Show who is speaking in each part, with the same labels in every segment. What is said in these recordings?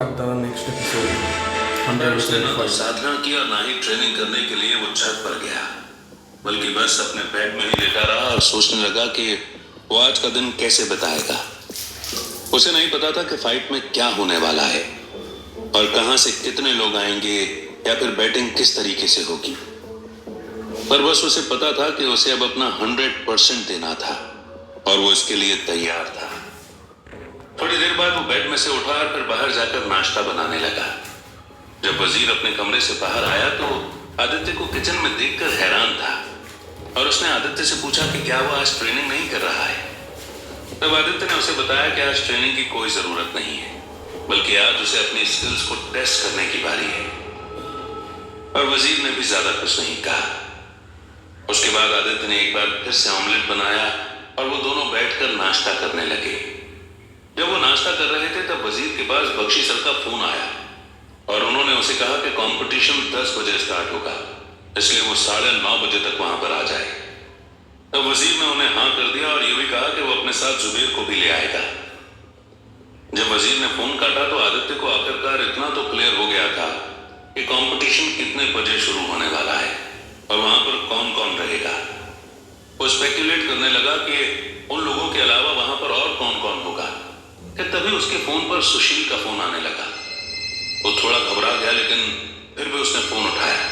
Speaker 1: the next episode
Speaker 2: पर उसने ना तो
Speaker 1: 125.
Speaker 2: साधना की और ना ही ट्रेनिंग करने के लिए वो छत पर गया, बल्कि बस अपने बेड में ही लेटा रहा और सोचने लगा कि वो आज का दिन कैसे बिताएगा। उसे नहीं पता था कि फाइट में क्या होने वाला है और कहां से कितने लोग आएंगे या फिर बैटिंग किस तरीके से होगी। पर बस उसे पता था कि उसे अब अपना 100% देना था और वो इसके लिए तैयार था। थोड़ी देर बाद वो बेड में से उठा और फिर बाहर जाकर नाश्ता बनाने लगा। जब वजीर अपने कमरे से बाहर आया तो आदित्य को किचन में देखकर हैरान था और उसने आदित्य से पूछा कि क्या वो आज ट्रेनिंग नहीं कर रहा है। तब आदित्य ने उसे बताया कि आज ट्रेनिंग की कोई जरूरत नहीं है, बल्कि आज उसे अपनी स्किल्स को टेस्ट करने की बारी है। और वजीर ने भी ज्यादा कुछ नहीं कहा। उसके बाद आदित्य ने एक बार फिर से ऑमलेट बनाया और वो दोनों बैठकर नाश्ता करने लगे। जब वो नाश्ता कर रहे थे तब वजीर के पास बख्शी सर का फोन आया और उन्होंने उसे कहा कि कंपटीशन 10 बजे स्टार्ट होगा, इसलिए वो 9:30 बजे तक वहां पर आ जाए। तब वजीर ने उन्हें हाँ कर दिया और ये भी कहा कि वो अपने साथ जुबेर को भी ले आएगा। जब वजीर ने फोन काटा तो आदित्य को आखिरकार इतना तो क्लियर हो गया था कि कंपटीशन कितने बजे शुरू होने वाला है और वहां पर कौन कौन रहेगा। वो स्पेक्युलेट करने लगा कि उन लोगों के अलावा वहां पर और कौन कौन होगा कि तभी उसके फोन पर सुशील का फोन आने लगा। वो थोड़ा घबरा गया, लेकिन फिर भी उसने फोन उठाया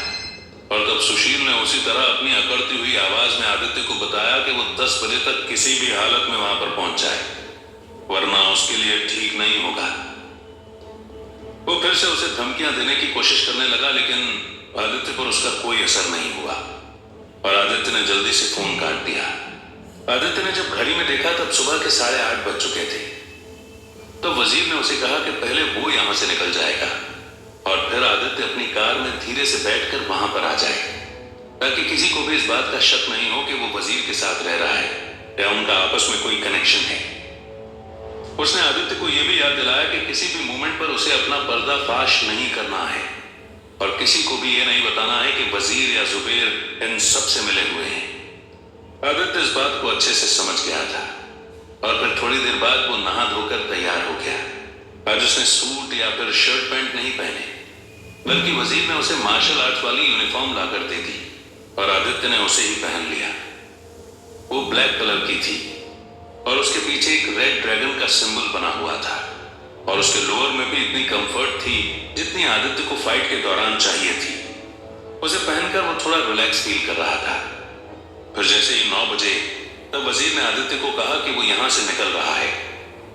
Speaker 2: और तब सुशील ने उसी तरह अपनी अकड़ती हुई आवाज में आदित्य को बताया कि वो 10 बजे तक किसी भी हालत में वहां पर पहुंच जाए, वरना उसके लिए ठीक नहीं होगा। वो फिर से उसे धमकियां देने की कोशिश करने लगा, लेकिन आदित्य पर उसका कोई असर नहीं हुआ और आदित्य ने जल्दी से फोन काट दिया। आदित्य ने जब घड़ी में देखा तब सुबह के 8:30 बज चुके थे। तो वजीर ने उसे कहा कि पहले वो यहां से निकल जाएगा और फिर आदित्य अपनी कार में धीरे से बैठकर वहां पर आ जाए, ताकि किसी को भी इस बात का शक नहीं हो कि वो वजीर के साथ रह रहा है या उनका आपस में कोई कनेक्शन है। उसने आदित्य को यह भी याद दिलाया कि किसी भी मोमेंट पर उसे अपना पर्दाफाश नहीं करना है और किसी को भी यह नहीं बताना है कि वजीर या जुबेर इन सबसे मिले हुए हैं। आदित्य इस बात को अच्छे से समझ गया था और फिर थोड़ी देर बाद वो नहा धोकर तैयार हो गया। आज उसने सूट या फिर शर्ट पैंट नहीं पहने, बल्कि वजीर ने उसे मार्शल आर्ट्स वाली यूनिफॉर्म लाकर दे दी और आदित्य ने उसे ही पहन लिया। वो ब्लैक कलर की थी और उसके पीछे एक रेड ड्रैगन का सिंबल बना हुआ था और उसके लोअर में भी इतनी कंफर्ट थी जितनी आदित्य को फाइट के दौरान चाहिए थी। उसे पहनकर वो थोड़ा रिलैक्स फील कर रहा था। फिर जैसे ही 9 बजे तब वजीर ने आदित्य को कहा कि वो यहां से निकल रहा है।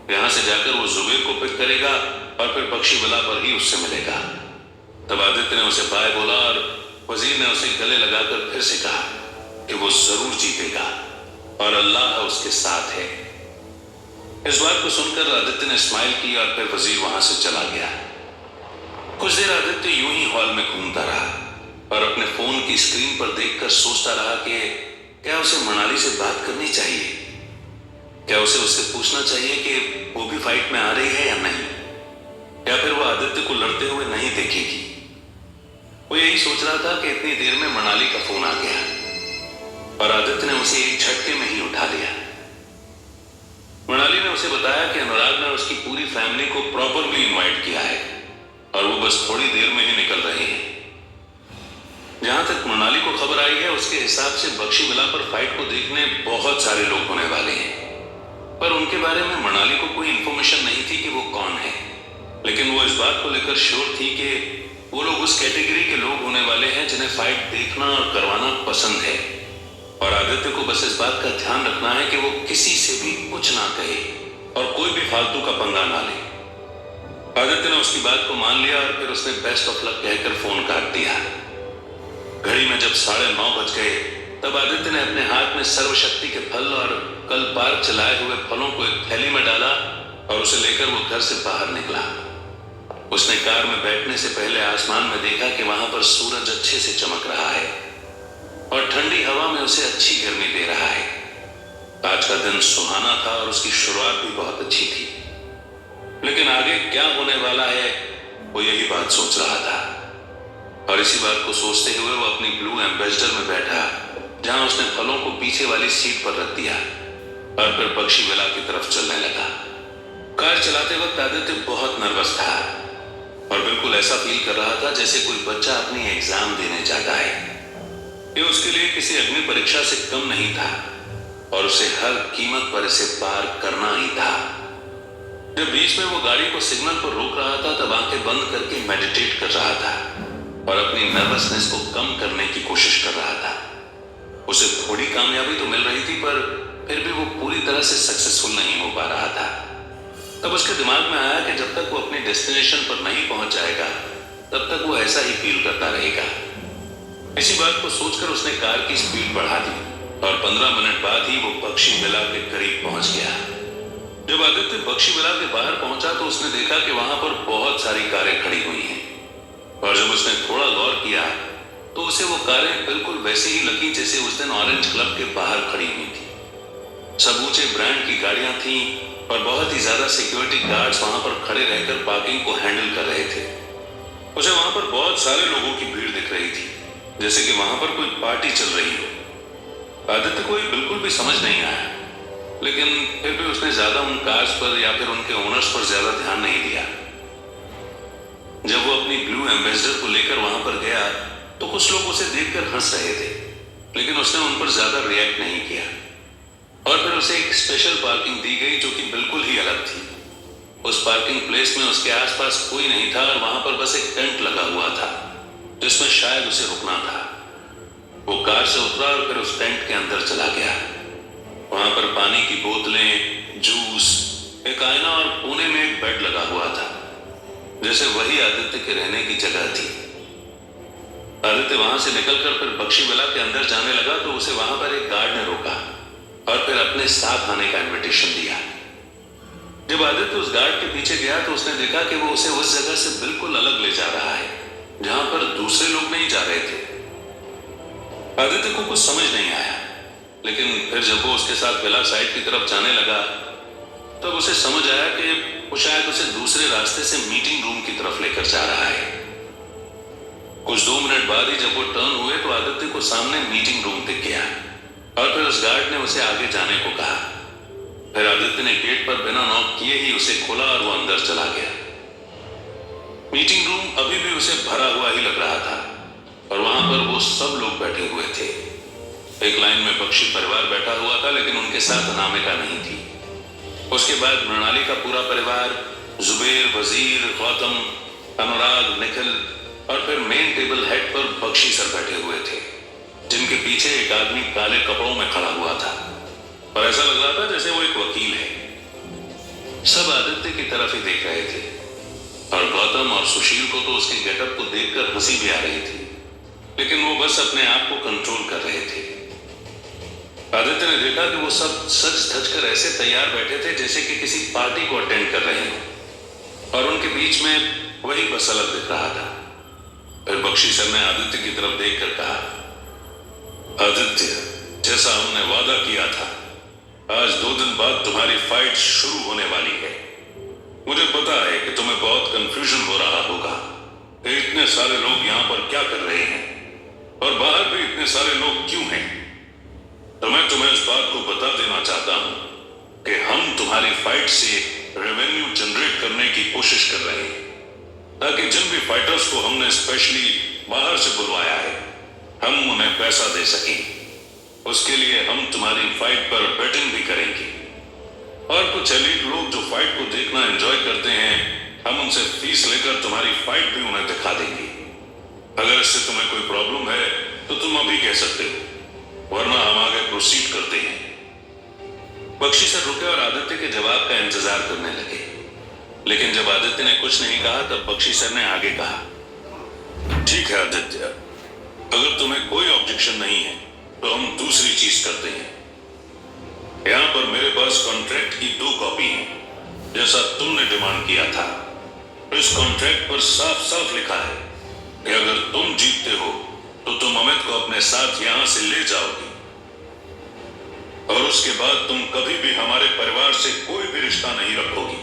Speaker 2: यहां से जाकर वो जुबेर को पिक करेगा और फिर बख्शी विला पर ही उससे मिलेगा। तब आदित्य ने उसे बाय बोला और वजीर ने उसे गले लगाकर फिर से कहा कि वो जरूर जीतेगा और अल्लाह उसके साथ है। इस बात को सुनकर आदित्य ने स्माइल की और फिर वजीर वहां से चला गया। कुछ देर आदित्य यूं ही हॉल में घूमता रहा और अपने फोन की स्क्रीन पर देखकर सोचता रहा कि क्या उसे मनाली से बात करनी चाहिए, क्या उसे उससे पूछना चाहिए कि वो भी फाइट में आ रही है या नहीं, या फिर वो आदित्य को लड़ते हुए नहीं देखेगी। वो यही सोच रहा था कि इतनी देर में मनाली का फोन आ गया और आदित्य ने उसे एक झटके में ही उठा लिया। मनाली ने उसे बताया कि अनुराग ने उसकी पूरी फैमिली को प्रॉपरली इनवाइट किया है और वो बस थोड़ी देर में ही निकल रहे हैं। जहां तक मनाली को खबर आई है उसके हिसाब से बख्शी विला पर फाइट को देखने बहुत सारे लोग होने वाले हैं, पर उनके बारे में मनाली को कोई इंफॉर्मेशन नहीं थी कि वो कौन है। लेकिन वो इस बात को लेकर श्योर थी कि वो लोग उस कैटेगरी के लोग होने वाले हैं जिन्हें फाइट देखना और करवाना पसंद है और आदित्य को बस इस बात का ध्यान रखना है कि वो किसी से भी कुछ ना कहे और कोई भी फालतू का पंगा ना ले। आदित्य ने उसकी बात को मान लिया और फिर उसने बेस्ट ऑफ लक कहकर फोन काट दिया। घड़ी में जब 9:30 बज गए तब आदित्य ने अपने हाथ में सर्वशक्ति के फल और कल पार्क चलाए हुए फलों को एक थैली में डाला और उसे लेकर वो घर से बाहर निकला। उसने कार में बैठने से पहले आसमान में देखा कि वहां पर सूरज अच्छे से चमक रहा है और ठंडी हवा में उसे अच्छी गर्मी दे रहा है। आज का दिन सुहाना था और उसकी शुरुआत भी बहुत अच्छी थी, लेकिन आगे क्या होने वाला है वो यही बात सोच रहा था। और इसी बात को सोचते हुए वो अपनी ब्लू एम्बेसडर में बैठा, जहां उसने फलों को पीछे वाली सीट पर रख दिया और फिर बख्शी विला की तरफ चलने लगा। कार चलाते वक्त आदित्य बहुत नर्वस था बिल्कुल ऐसा फील कर रहा था जैसे कोई बच्चा अपनी एग्जाम देने जाता है। ये उसके लिए किसी अग्नि परीक्षा से कम नहीं था और उसे हर कीमत पर इसे पार करना ही था। जब बीच में वो गाड़ी को सिग्नल पर रोक रहा था तब आंखें बंद करके मेडिटेट कर रहा था और अपनी नर्वसनेस को कम करने की कोशिश कर रहा था। उसे थोड़ी कामयाबी तो मिल रही थी पर फिर भी वो पूरी तरह से सक्सेसफुल नहीं हो पा रहा था। तब उसके दिमाग में आया कि जब तक वो अपने डेस्टिनेशन पर नहीं पहुंच जाएगा तब तक वो ऐसा ही फील करता रहेगा। इसी बात को सोचकर उसने कार की स्पीड बढ़ा दी और 15 मिनट बाद ही वो बख्शी विला के करीब पहुंच गया। जब आदित्य बख्शी विला के बाहर पहुंचा तो उसने देखा कि वहां पर बहुत सारी कारें खड़ी हुई हैं और जब उसने थोड़ा गौर किया तो उसे वो कारें बिल्कुल वैसे ही लगी जैसे उस दिन ऑरेंज क्लब के बाहर खड़ी हुई थी। सब ऊंचे ब्रांड की गाड़ियां थीं और बहुत ही ज्यादा सिक्योरिटी गार्ड्स वहां पर खड़े रहकर पार्किंग को हैंडल कर रहे थे। उसे वहां पर बहुत सारे लोगों की भीड़ दिख रही थी जैसे कि वहां पर कोई पार्टी चल रही हो। आदित्य को ये बिल्कुल भी समझ नहीं आया, लेकिन फिर भी उसने ज्यादा उन कार्स पर या फिर उनके ओनर्स पर ज्यादा ध्यान नहीं दिया। जब वो अपनी ब्लू एम्बेसडर को लेकर वहां पर गया तो कुछ लोग उसे देखकर हंस रहे थे, लेकिन उसने उन पर ज्यादा रिएक्ट नहीं किया और फिर उसे एक स्पेशल पार्किंग दी गई जो कि बिल्कुल ही अलग थी। उस पार्किंग प्लेस में उसके आसपास कोई नहीं था और वहां पर बस एक टेंट लगा हुआ था जिसमें शायद उसे रुकना था। वो कार से उतरा और फिर उस टेंट के अंदर चला गया। वहां पर पानी की बोतलें, जूस, एक आईना और कोने में एक बेड लगा हुआ था जैसे वही आदित्य के रहने की जगह थी। आदित्य वहां से निकलकर फिर बख्शी विला के अंदर जाने लगा तो उसे वहां पर एक गार्ड ने रोका और फिर अपने साथ आने का इनविटेशन दिया। जब आदित्य उस गार्ड के पीछे गया तो उसने देखा कि वो उसे उस जगह से बिल्कुल अलग ले जा रहा है जहां पर दूसरे लोग नहीं जा रहे थे। आदित्य को कुछ समझ नहीं आया, लेकिन फिर जब वो उसके साथ विला साइड की तरफ जाने लगा तब उसे समझ आया कि वो शायद उसे दूसरे रास्ते से मीटिंग रूम की तरफ लेकर जा रहा है। कुछ 2 मिनट बाद ही जब वो टर्न हुए तो आदित्य को सामने मीटिंग रूम दिख गया और फिर उस गार्ड ने उसे आगे जाने को कहा। फिर आदित्य ने गेट पर बिना नॉक किए ही उसे खोला और वो अंदर चला गया। मीटिंग रूम अभी भी उसे भरा हुआ ही लग रहा था और वहां पर वो सब लोग बैठे हुए थे। एक लाइन में बख्शी परिवार बैठा हुआ था लेकिन उनके साथ अनामिका नहीं थी। उसके बाद मृणाली का पूरा परिवार, जुबेर, वजीर, गौतम, अनुराग, निखिल और फिर मेन टेबल हेड पर बख्शी सर बैठे हुए थे जिनके पीछे एक आदमी काले कपड़ों में खड़ा हुआ था और ऐसा लग रहा था जैसे वो एक वकील है। सब आदित्य की तरफ ही देख रहे थे और गौतम और सुशील को तो उसके गेटअप को देखकर हंसी भी आ रही थी, लेकिन वो बस अपने आप को कंट्रोल कर रहे थे। आदित्य ने देखा कि वो सब सज धज कर ऐसे तैयार बैठे थे जैसे कि किसी पार्टी को अटेंड कर रहे हो और उनके बीच में वही बस अलग दिख रहा था। फिर बख्शी सर ने आदित्य की तरफ देखकर कहा, आदित्य, जैसा हमने वादा किया था, आज 2 दिन बाद तुम्हारी फाइट शुरू होने वाली है। मुझे पता है कि तुम्हें बहुत कंफ्यूजन हो रहा होगा कि इतने सारे लोग यहाँ पर क्या कर रहे हैं और बाहर भी इतने सारे लोग क्यों हैं। तो मैं तुम्हें इस बात को बता देना चाहता हूं कि हम तुम्हारी फाइट से रेवेन्यू जनरेट करने की कोशिश कर रहे हैं ताकि जिन भी फाइटर्स को हमने स्पेशली बाहर से बुलवाया है हम उन्हें पैसा दे सकें। उसके लिए हम तुम्हारी फाइट पर बेटिंग भी करेंगे और कुछ एलीट लोग जो फाइट को देखना एंजॉय करते हैं हम उनसे फीस लेकर तुम्हारी फाइट भी उन्हें दिखा देंगे। अगर इससे तुम्हें कोई प्रॉब्लम है तो तुम अभी कह सकते हो, वरना हम आगे प्रोसीड करते हैं। बख्शी सर रुके और आदित्य के जवाब का इंतजार करने लगे, लेकिन जब आदित्य ने कुछ नहीं कहा तब बख्शी सर ने आगे कहा, ठीक है आदित्य, अगर तुम्हें कोई ऑब्जेक्शन नहीं है तो हम दूसरी चीज करते हैं। यहां पर मेरे पास कॉन्ट्रैक्ट की 2 कॉपी हैं जैसा तुमने डिमांड किया था। इस कॉन्ट्रैक्ट पर साफ साफ लिखा है कि अगर तुम जीतते हो तो तुम अमित को अपने साथ यहां से ले जाओगे और उसके बाद तुम कभी भी हमारे परिवार से कोई भी रिश्ता नहीं रखोगी।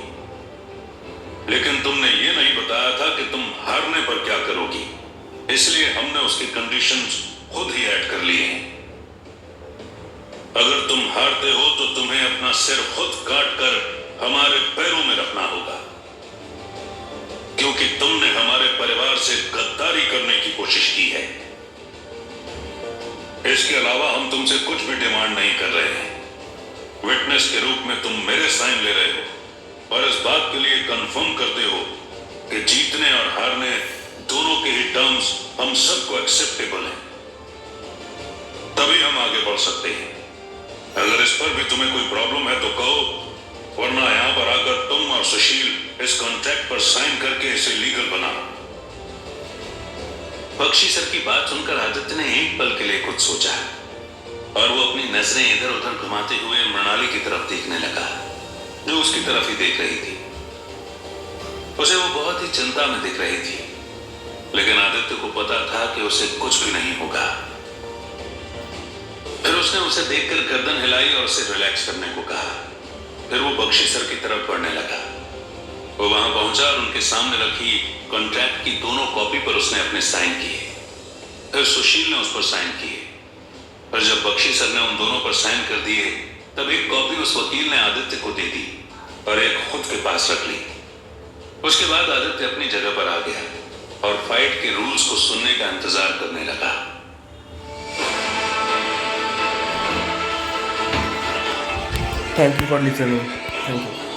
Speaker 2: लेकिन तुमने ये नहीं बताया था कि तुम हारने पर क्या करोगी, इसलिए हमने उसके कंडीशंस खुद ही ऐड कर लिए हैं। अगर तुम हारते हो तो तुम्हें अपना सिर खुद काट कर हमारे पैरों में रखना होगा, क्योंकि तुमने हमारे परिवार से गद्दारी करने की कोशिश की है। इसके अलावा हम तुमसे कुछ भी डिमांड नहीं कर रहे हैं। विटनेस के रूप में तुम मेरे साइन ले रहे हो और इस बात के लिए कंफर्म करते हो कि जीतने और हारने दोनों के ही टर्म्स हम सबको एक्सेप्टेबल हैं। तभी हम आगे बढ़ सकते हैं। अगर इस पर भी तुम्हें कोई प्रॉब्लम है तो कहो, वरना यहां पर आकर तुम और सुशील इस कॉन्ट्रैक्ट पर साइन करके इसे लीगल बनाओ। बख्शी सर की बात सुनकर आदित्य ने एक पल के लिए कुछ सोचा और वो अपनी नजरें इधर उधर घुमाते हुए मृणाली की तरफ देखने लगा, जो उसकी तरफ ही देख रही थी। उसे वो बहुत ही चिंता में दिख रही थी, लेकिन आदित्य को पता था कि उसे कुछ भी नहीं होगा। फिर उसने उसे देखकर गर्दन हिलाई और उसे रिलैक्स करने को कहा। फिर वो बख्शी सर की तरफ बढ़ने लगा। वो वहां पहुंचा और उनके सामने रखी कॉन्ट्रैक्ट की दोनों कॉपी पर उसने अपने साइन किए। फिर सुशील ने उस पर साइन किए और जब बख्शी सर ने उन दोनों पर साइन कर दिए, तब एक कॉपी उस वकील ने आदित्य को दे दी और एक खुद के पास रख ली। उसके बाद आदित्य अपनी जगह पर आ गया और फाइट के रूल्स को सुनने का इंतजार करने लगा।
Speaker 1: Thank you for listening. Thank you.